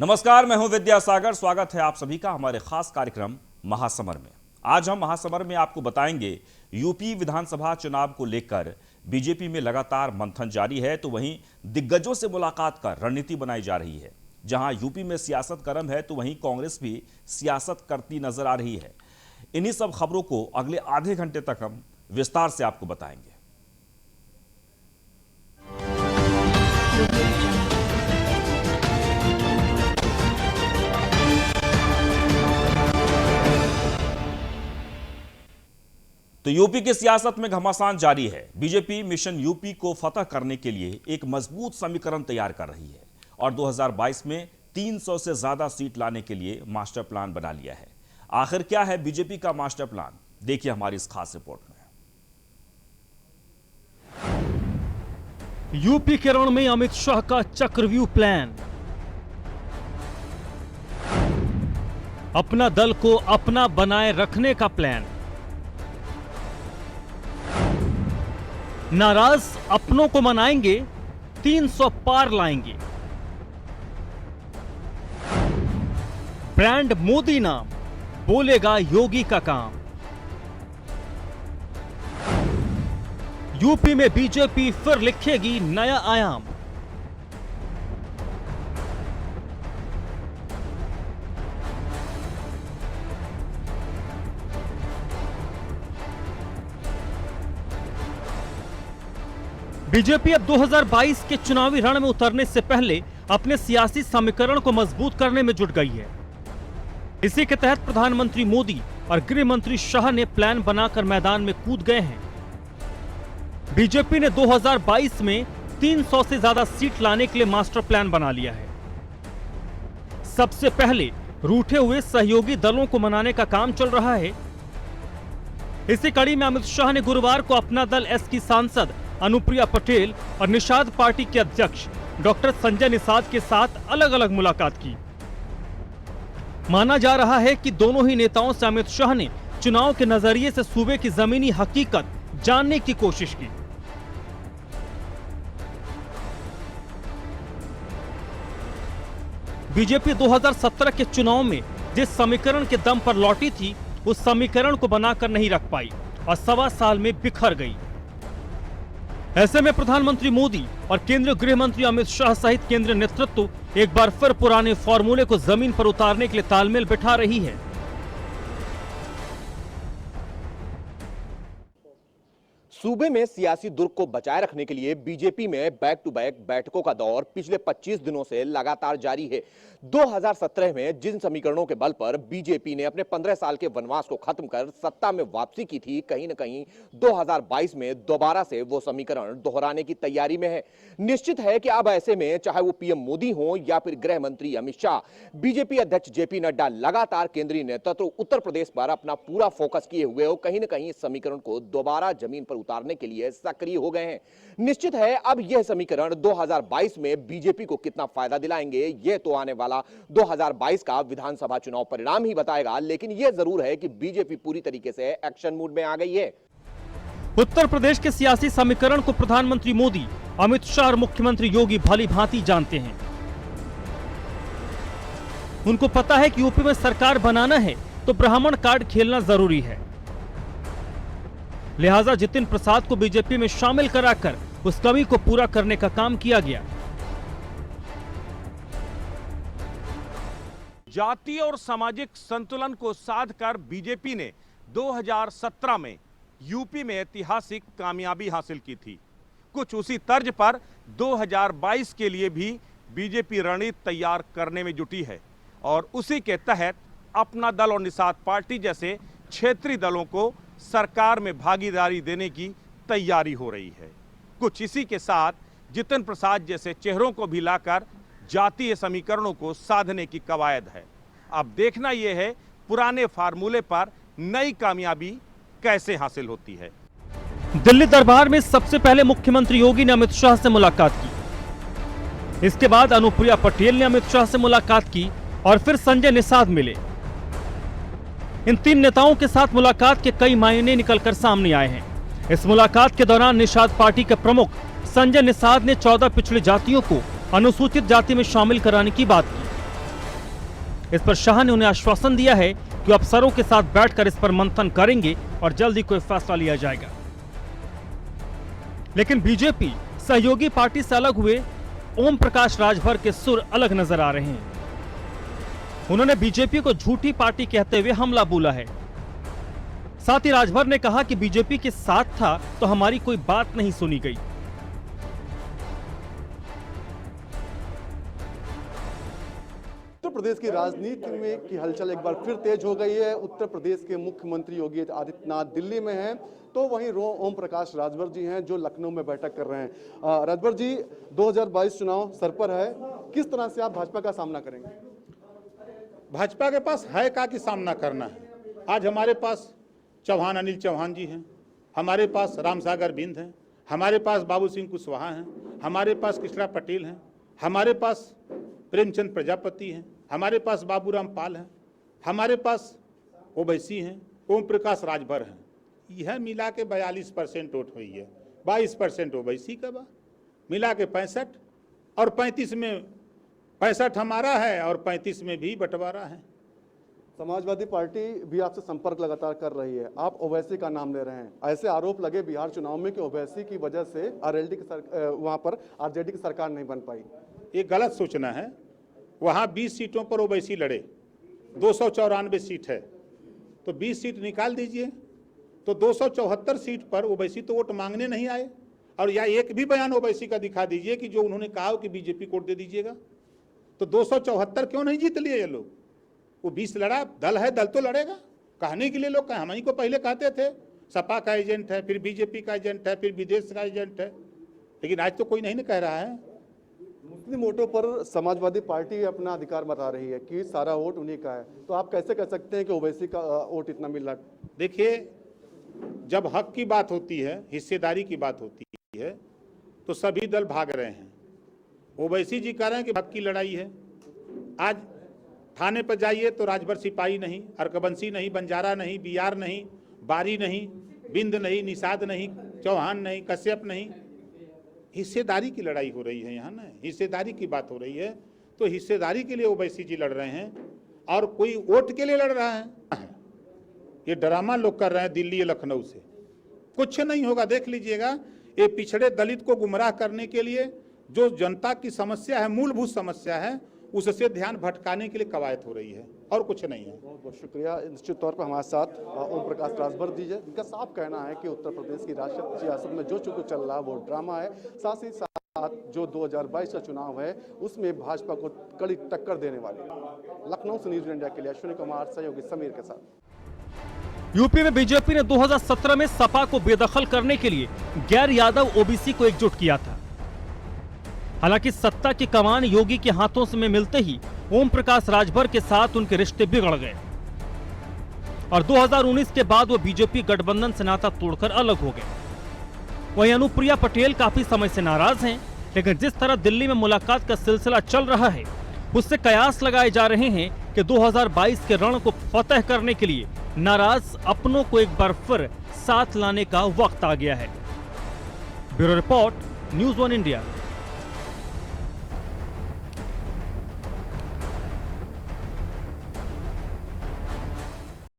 नमस्कार, मैं हूं विद्यासागर। स्वागत है आप सभी का हमारे खास कार्यक्रम महासमर में। आज हम महासमर में आपको बताएंगे यूपी विधानसभा चुनाव को लेकर बीजेपी में लगातार मंथन जारी है, तो वहीं दिग्गजों से मुलाकात कर रणनीति बनाई जा रही है। जहां यूपी में सियासत गर्म है तो वहीं कांग्रेस भी सियासत करती नजर आ रही है। इन्हीं सब खबरों को अगले आधे घंटे तक हम विस्तार से आपको बताएंगे। तो यूपी की सियासत में घमासान जारी है। बीजेपी मिशन यूपी को फतह करने के लिए एक मजबूत समीकरण तैयार कर रही है और 2022 में 300 से ज्यादा सीट लाने के लिए मास्टर प्लान बना लिया है। आखिर क्या है बीजेपी का मास्टर प्लान, देखिए हमारी इस खास रिपोर्ट में। यूपी के रण में अमित शाह का चक्रव्यूह प्लान। अपना दल को अपना बनाए रखने का प्लान। नाराज अपनों को मनाएंगे, 300 पार लाएंगे। ब्रांड मोदी नाम, बोलेगा योगी का काम। यूपी में बीजेपी फिर लिखेगी नया आयाम। बीजेपी अब 2022 के चुनावी रण में उतरने से पहले अपने सियासी समीकरण को मजबूत करने में जुट गई है। इसी के तहत प्रधानमंत्री मोदी और गृह मंत्री शाह ने प्लान बनाकर मैदान में कूद गए हैं। बीजेपी ने 2022 में 300 से ज्यादा सीट लाने के लिए मास्टर प्लान बना लिया है। सबसे पहले रूठे हुए सहयोगी दलों को मनाने का काम चल रहा है। इसी कड़ी में अमित शाह ने गुरुवार को अपना दल एस की सांसद अनुप्रिया पटेल और निषाद पार्टी के अध्यक्ष डॉक्टर संजय निषाद के साथ अलग अलग मुलाकात की। माना जा रहा है कि दोनों ही नेताओं से अमित शाह ने चुनाव के नजरिए से सूबे की जमीनी हकीकत जानने की कोशिश की। बीजेपी 2017 के चुनाव में जिस समीकरण के दम पर लौटी थी, उस समीकरण को बनाकर नहीं रख पाई और 1.25 साल में बिखर गई। ऐसे में प्रधानमंत्री मोदी और केंद्रीय गृह मंत्री अमित शाह सहित केंद्रीय नेतृत्व एक बार फिर पुराने फॉर्मूले को जमीन पर उतारने के लिए तालमेल बिठा रही है। सूबे में सियासी दुर्ग को बचाए रखने के लिए बीजेपी में बैक टू बैक बैठकों का दौर पिछले 25 दिनों से लगातार जारी है। 2017 में जिन समीकरणों के बल पर बीजेपी ने अपने 15 साल के वनवास को खत्म कर सत्ता में वापसी की थी, कहीं न कहीं 2022 में दोबारा से वो समीकरण दोहराने की तैयारी में है। निश्चित है कि अब ऐसे में चाहे वो पीएम मोदी हो या फिर गृह मंत्री अमित शाह, बीजेपी अध्यक्ष जेपी नड्डा लगातार केंद्रीय नेतृत्व उत्तर प्रदेश पर अपना पूरा फोकस किए हुए हो, कहीं न कहीं इस समीकरण को दोबारा जमीन पर उतारने के लिए सक्रिय हो गए हैं। निश्चित है अब यह समीकरण 2022 में बीजेपी को कितना फायदा दिलाएंगे, यह तो आने वाला 2022 का विधानसभा चुनाव परिणाम ही बताएगा। लेकिन यह जरूर है कि बीजेपी पूरी तरीके से एक्शन मूड में आ गई है। उत्तर प्रदेश के सियासी समीकरण को प्रधानमंत्री मोदी, अमित शाह और मुख्यमंत्री योगी भली भांति जानते हैं। उनको पता है कि यूपी में सरकार बनाना है तो ब्राह्मण कार्ड खेलना जरूरी है। लिहाजा जितिन प्रसाद को बीजेपी में शामिल कराकर उस कमी को पूरा करने का काम किया गया। जातीय और सामाजिक संतुलन को साधकर बीजेपी ने 2017 में यूपी में ऐतिहासिक कामयाबी हासिल की थी। कुछ उसी तर्ज पर 2022 के लिए भी बीजेपी रणनीति तैयार करने में जुटी है और उसी के तहत अपना दल और निषाद पार्टी जैसे क्षेत्रीय दलों को सरकार में भागीदारी देने की तैयारी हो रही है। कुछ इसी के साथ जितिन प्रसाद जैसे चेहरों को भी लाकर जातीय समीकरणों को साधने की कवायद है। अब देखना यह है पुराने फार्मूले पर नई कामयाबी कैसे हासिल होती है। दिल्ली दरबार में सबसे पहले मुख्यमंत्री योगी ने अमित शाह से मुलाकात की। इसके बाद अनुप्रिया पटेल ने अमित शाह से मुलाकात की और फिर संजय निषाद मिले। इन तीन नेताओं के साथ मुलाकात के कई मायने निकलकर सामने आए हैं। इस मुलाकात के दौरान निषाद पार्टी के प्रमुख संजय निषाद ने 14 पिछड़ी जातियों को अनुसूचित जाति में शामिल कराने की बात की। इस पर शाह ने उन्हें आश्वासन दिया है कि अफसरों के साथ बैठकर इस पर मंथन करेंगे और जल्द ही कोई फैसला लिया जाएगा। लेकिन बीजेपी सहयोगी पार्टी से अलग हुए ओम प्रकाश राजभर के सुर अलग नजर आ रहे हैं। उन्होंने बीजेपी को झूठी पार्टी कहते हुए हमला बोला है। साथ ही राजभर ने कहा कि बीजेपी के साथ था तो हमारी कोई बात नहीं सुनी गई। उत्तर प्रदेश की राजनीति में की हलचल एक बार फिर तेज हो गई है। उत्तर प्रदेश के मुख्यमंत्री योगी आदित्यनाथ दिल्ली में हैं, तो वहीं ओम प्रकाश राजभर जी हैं जो लखनऊ में बैठक कर रहे हैं। राजभर जी, 2022 चुनाव सर पर है, किस तरह से आप भाजपा का सामना करेंगे? भाजपा के पास है का कि सामना करना है। आज हमारे पास चौहान अनिल चौहान जी हैं, हमारे पास रामसागर बिंद हैं, हमारे पास बाबू सिंह कुशवाहा हैं, हमारे पास कृष्णा पटेल हैं, हमारे पास प्रेमचंद प्रजापति हैं, हमारे पास बाबूराम पाल हैं, हमारे पास ओवैसी हैं, ओम प्रकाश राजभर हैं। यह मिला के 42% वोट हुई है। 22% ओवैसी का बा, मिला के 65 और 35 में 65 हमारा है और 35 में भी बंटवारा है। समाजवादी पार्टी भी आपसे संपर्क लगातार कर रही है, आप ओवैसी का नाम ले रहे हैं। ऐसे आरोप लगे बिहार चुनाव में कि ओवैसी की वजह से वहां पर आरजेडी की सरकार नहीं बन पाई। ये गलत सूचना है। वहाँ 20 सीटों पर ओवैसी लड़े, 294 सीट है, तो 20 सीट निकाल दीजिए, तो 274 सीट पर ओवैसी तो वोट मांगने नहीं आए। और या एक भी बयान ओवैसी का दिखा दीजिए कि जो उन्होंने कहा कि बीजेपी को वोट दे दीजिएगा, तो 274 क्यों नहीं जीत लिए ये लोग? वो 20 लड़ा, दल है, दल तो लड़ेगा। कहने के लिए लोग कहें, हम ही को पहले कहते थे सपा का एजेंट है, फिर बीजेपी का एजेंट है, फिर विदेश का एजेंट है, लेकिन आज तो कोई नहीं कह रहा है। मुस्लिम वोटों पर समाजवादी पार्टी अपना अधिकार बता रही है कि सारा वोट उन्हीं का है, तो आप कैसे कह सकते हैं कि ओवैसी का वोट इतना मिल रहा है? देखिए, जब हक की बात होती है, हिस्सेदारी की बात होती है, तो सभी दल भाग रहे हैं। ओवैसी जी कह रहे हैं कि हक की लड़ाई है। आज थाने पर जाइए तो राजभर सिपाही नहीं, अर्कबंसी नहीं, बंजारा नहीं, बियार नहीं, बारी नहीं, बिंद नहीं, निषाद नहीं, चौहान नहीं, कश्यप नहीं। हिस्सेदारी की लड़ाई हो रही है यहाँ ना, हिस्सेदारी की बात हो रही है। तो हिस्सेदारी के लिए ओवैसी जी लड़ रहे हैं और कोई वोट के लिए लड़ रहा है। ये ड्रामा लोग कर रहे हैं दिल्ली या लखनऊ से, कुछ नहीं होगा, देख लीजिएगा। ये पिछड़े दलित को गुमराह करने के लिए जो जनता की समस्या है, मूलभूत समस्या है, उससे ध्यान भटकाने के लिए कवायद हो रही है और कुछ नहीं है। बहुत बहुत शुक्रिया। निश्चित तौर पर हमारे साथ ओम प्रकाश राजभर जी है, इनका साफ कहना है कि उत्तर प्रदेश की राष्ट्रीय सियासत में जो कुछ चल रहा है वो ड्रामा है। साथ ही साथ जो 2022 का चुनाव है उसमें भाजपा को कड़ी टक्कर देने वाली है। लखनऊ से न्यूज़ इंडिया के लिए अश्विनी कुमार, सहयोगी समीर के साथ। यूपी में बीजेपी ने 2017 में सपा को बेदखल करने के लिए गैर यादव ओबीसी को एकजुट किया था। हालांकि सत्ता की कमान योगी के हाथों में मिलते ही ओम प्रकाश राजभर के साथ उनके रिश्ते बिगड़ गए और 2019 के बाद वो बीजेपी गठबंधन से नाता तोड़कर अलग हो गए। वहीं अनुप्रिया पटेल काफी समय से नाराज हैं, लेकिन जिस तरह दिल्ली में मुलाकात का सिलसिला चल रहा है उससे कयास लगाए जा रहे हैं कि 2022 के रण को फतेह करने के लिए नाराज अपनों को एक बार फिर साथ लाने का वक्त आ गया है। Bureau report, news 1 India.